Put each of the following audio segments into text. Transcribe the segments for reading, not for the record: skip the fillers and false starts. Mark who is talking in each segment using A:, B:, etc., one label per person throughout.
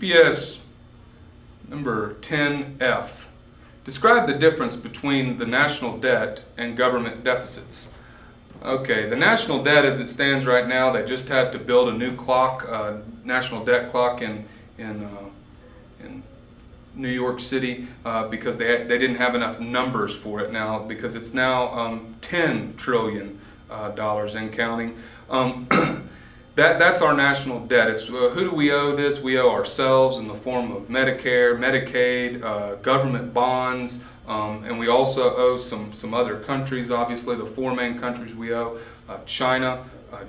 A: GPS number 10F. Describe the difference between the national debt and government deficits. Okay, the national debt as it stands right now, they just had to build a new clock, national debt clock in New York City because they didn't have enough numbers for it now, because it's now $10 trillion and counting. That's our national debt. It's who do we owe this? We owe ourselves in the form of Medicare, Medicaid, government bonds, and we also owe some other countries. Obviously, the four main countries we owe: China,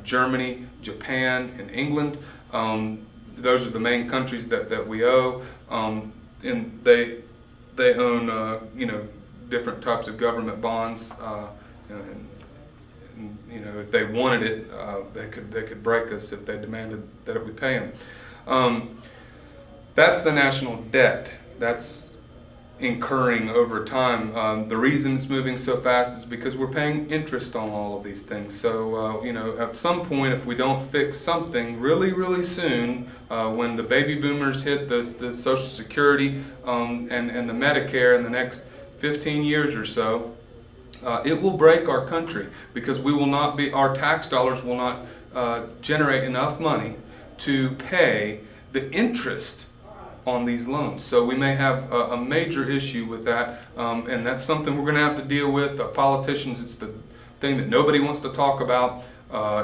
A: Germany, Japan, and England. Those are the main countries that we owe, and they own different types of government bonds. If they wanted it, they could break us if they demanded that we pay them. That's the national debt. That's incurring over time. The reason it's moving so fast is because we're paying interest on all of these things. So at some point, if we don't fix something really soon, when the baby boomers hit the Social Security and the Medicare in the next 15 years or so, it will break our country, because we will not be, our tax dollars will not generate enough money to pay the interest on these loans. So we may have a major issue with that, and that's something we're going to have to deal with. The politicians, it's the thing that nobody wants to talk about.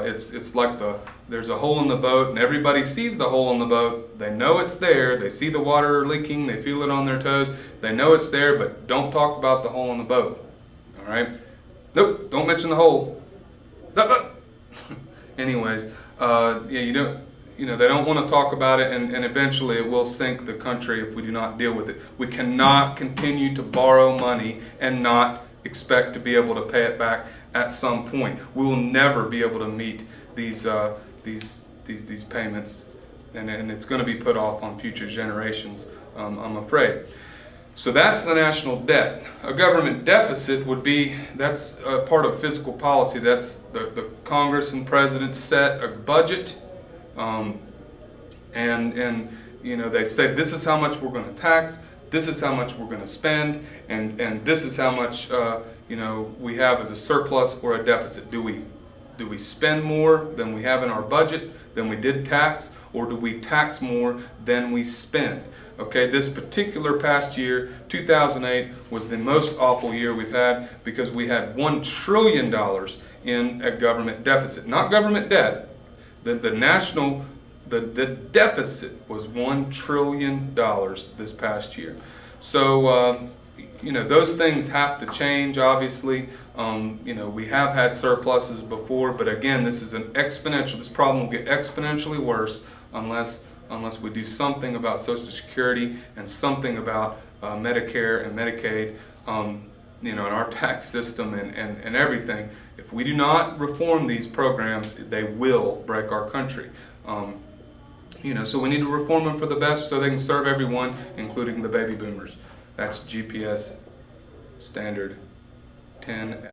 A: It's like there's a hole in the boat, and everybody sees the hole in the boat. They know it's there. They see the water leaking. They feel it on their toes. They know it's there, but don't talk about the hole in the boat. All right? Nope, don't mention the hole. Anyways, they don't want to talk about it, and eventually it will sink the country if we do not deal with it. We cannot continue to borrow money and not expect to be able to pay it back at some point. We will never be able to meet these payments, and it's going to be put off on future generations, I'm afraid. So that's the national debt. A government deficit would be, that's part of fiscal policy. That's the Congress and President set a budget, and they say this is how much we're going to tax, this is how much we're going to spend, and this is how much we have as a surplus or a deficit. Do we spend more than we have in our budget, than we did tax, or do we tax more than we spend? Okay, this particular past year, 2008, was the most awful year we've had, because we had $1 trillion in a government deficit. Not government debt. The deficit was $1 trillion this past year. So, those things have to change, obviously. We have had surpluses before, but again, this problem will get exponentially worse unless we do something about Social Security and something about Medicare and Medicaid, and our tax system and everything. If we do not reform these programs, they will break our country. So we need to reform them for the best so they can serve everyone, including the baby boomers. That's GPS standard 10.